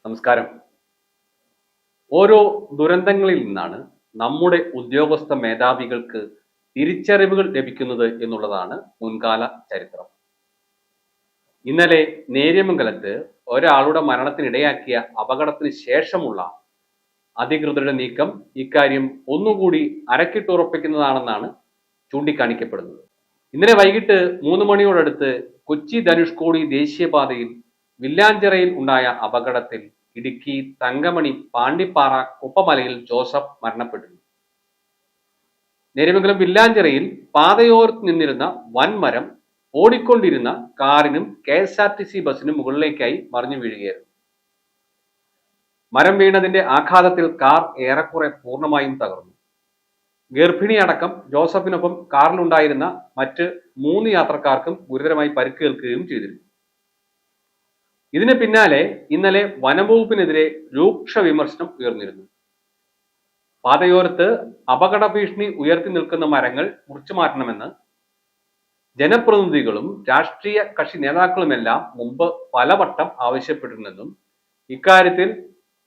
നമസ്കാരം. ഓരോ ദുരന്തങ്ങളിൽ നിന്നാണ് നമ്മുടെ ഉദ്യോഗസ്ഥ മേധാവികൾക്ക് തിരിച്ചറിവുകൾ ലഭിക്കുന്നത് എന്നുള്ളതാണ് മുൻകാല ചരിത്രം. ഇന്നലെ നേര്യമംഗലത്ത് ഒരാളുടെ മരണത്തിനിടയാക്കിയ അപകടത്തിന് ശേഷമുള്ള അധികൃതരുടെ നീക്കം ഇക്കാര്യം ഒന്നുകൂടി അരക്കിട്ടുറപ്പിക്കുന്നതാണെന്നാണ് ചൂണ്ടിക്കാണിക്കപ്പെടുന്നത്. ഇന്നലെ വൈകിട്ട് 3 മണിയോടടുത്ത് കൊച്ചി ധനുഷ്കോടി ദേശീയപാതയിൽ വില്ലാഞ്ചിറയിൽ ഉണ്ടായ അപകടത്തിൽ ഇടുക്കി തങ്കമണി പാണ്ടിപ്പാറ കുപ്പമലയിൽ ജോസഫ് മരണപ്പെട്ടിരുന്നു. നേര്യമംഗലം വില്ലാഞ്ചിറയിൽ പാതയോരത്ത് നിന്നിരുന്ന വൻമരം ഓടിക്കൊണ്ടിരുന്ന കാറിനും KSRTC ബസിനും മുകളിലേക്കായി മറിഞ്ഞു വീഴുകയായിരുന്നു. മരം വീണതിന്റെ ആഘാതത്തിൽ കാർ ഏറെക്കുറെ പൂർണ്ണമായും തകർന്നു. ഗർഭിണി അടക്കം ജോസഫിനൊപ്പം കാറിലുണ്ടായിരുന്ന മറ്റ് 3 യാത്രക്കാർക്കും ഗുരുതരമായി പരിക്കേൽക്കുകയും ചെയ്തിരുന്നു. ഇതിന് പിന്നാലെ ഇന്നലെ വനംവകുപ്പിനെതിരെ രൂക്ഷ വിമർശനം ഉയർന്നിരുന്നു. പാതയോരത്ത് അപകട ഭീഷണി ഉയർത്തി നിൽക്കുന്ന മരങ്ങൾ മുറിച്ചു മാറ്റണമെന്ന് ജനപ്രതിനിധികളും രാഷ്ട്രീയ കക്ഷി നേതാക്കളുമെല്ലാം മുമ്പ് പലവട്ടം ആവശ്യപ്പെട്ടിരുന്നെന്നും ഇക്കാര്യത്തിൽ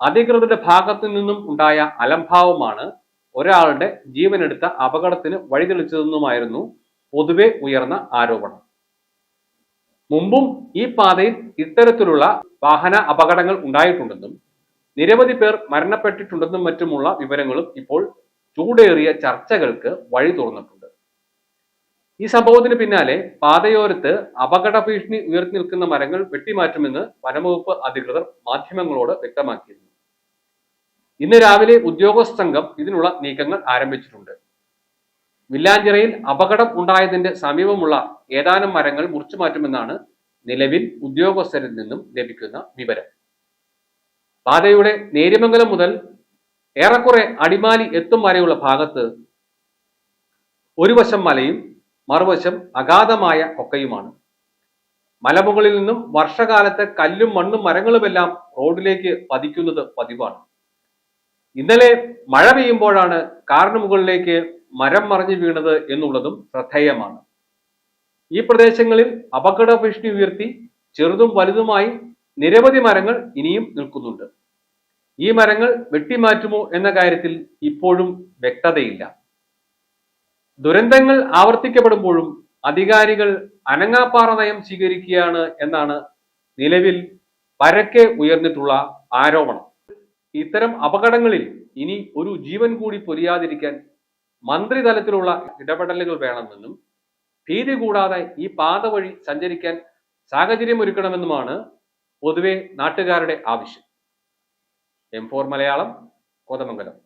അധികൃതരുടെ ഭാഗത്തു നിന്നും ഉണ്ടായ അലംഭാവമാണ് ഒരാളുടെ ജീവനെടുത്ത അപകടത്തിന് വഴിതെളിച്ചതെന്നുമായിരുന്നു പൊതുവെ ഉയർന്ന ആരോപണം. മുമ്പും ഈ പാതയിൽ ഇത്തരത്തിലുള്ള വാഹന അപകടങ്ങൾ ഉണ്ടായിട്ടുണ്ടെന്നും നിരവധി പേർ മരണപ്പെട്ടിട്ടുണ്ടെന്നും മറ്റുമുള്ള വിവരങ്ങളും ഇപ്പോൾ ചൂടേറിയ ചർച്ചകൾക്ക് വഴി തുറന്നിട്ടുണ്ട്. ഈ സംഭവത്തിന് പിന്നാലെ പാതയോരത്ത് അപകട ഭീഷണി ഉയർത്തി നിൽക്കുന്ന മരങ്ങൾ വെട്ടിമാറ്റുമെന്ന് വനംവകുപ്പ് അധികൃതർ മാധ്യമങ്ങളോട് വ്യക്തമാക്കിയിരുന്നു. ഇന്ന് രാവിലെ ഉദ്യോഗസ്ഥ സംഘം ഇതിനുള്ള നീക്കങ്ങൾ ആരംഭിച്ചിട്ടുണ്ട്. വില്ലാഞ്ചിറയിൽ അപകടം ഉണ്ടായതിന്റെ സമീപമുള്ള ഏതാനും മരങ്ങൾ മുറിച്ചു മാറ്റുമെന്നാണ് നിലവിൽ ഉദ്യോഗസ്ഥരിൽ നിന്നും ലഭിക്കുന്ന വിവരം. പാതയുടെ നേര്യമംഗലം മുതൽ ഏറെക്കുറെ അടിമാലി എത്തും വരെയുള്ള ഭാഗത്ത് ഒരു വശം മലയും മറുവശം അഗാധമായ കൊക്കയുമാണ്. മലമുകളിൽ നിന്നും വർഷകാലത്ത് കല്ലും മണ്ണും മരങ്ങളുമെല്ലാം റോഡിലേക്ക് പതിക്കുന്നത് പതിവാണ്. ഇന്നലെ മഴ പെയ്യുമ്പോഴാണ് കാറിന് മുകളിലേക്ക് മരം മറിഞ്ഞു വീണത് എന്നുള്ളതും ശ്രദ്ധേയമാണ്. ഈ പ്രദേശങ്ങളിൽ അപകട ഭീഷണി ഉയർത്തി ചെറുതും വലുതുമായി നിരവധി മരങ്ങൾ ഇനിയും നിൽക്കുന്നുണ്ട്. ഈ മരങ്ങൾ വെട്ടിമാറ്റുമോ എന്ന കാര്യത്തിൽ ഇപ്പോഴും വ്യക്തതയില്ല. ദുരന്തങ്ങൾ ആവർത്തിക്കപ്പെടുമ്പോഴും അധികാരികൾ അനങ്ങാപ്പാറ നയം സ്വീകരിക്കുകയാണ് എന്നാണ് നിലവിൽ പരക്കെ ഉയർന്നിട്ടുള്ള ആരോപണം. ഇത്തരം അപകടങ്ങളിൽ ഇനി ഒരു ജീവൻ കൂടി പൊലിയാതിരിക്കാൻ മന്ത്രിതലത്തിലുള്ള ഇടപെടലുകൾ വേണമെന്നും ഭീതി കൂടാതെ ഈ പാത വഴി സഞ്ചരിക്കാൻ സാഹചര്യം ഒരുക്കണമെന്നുമാണ് പൊതുവെ നാട്ടുകാരുടെ ആവശ്യം. M4 മലയാളം, കോതമംഗലം.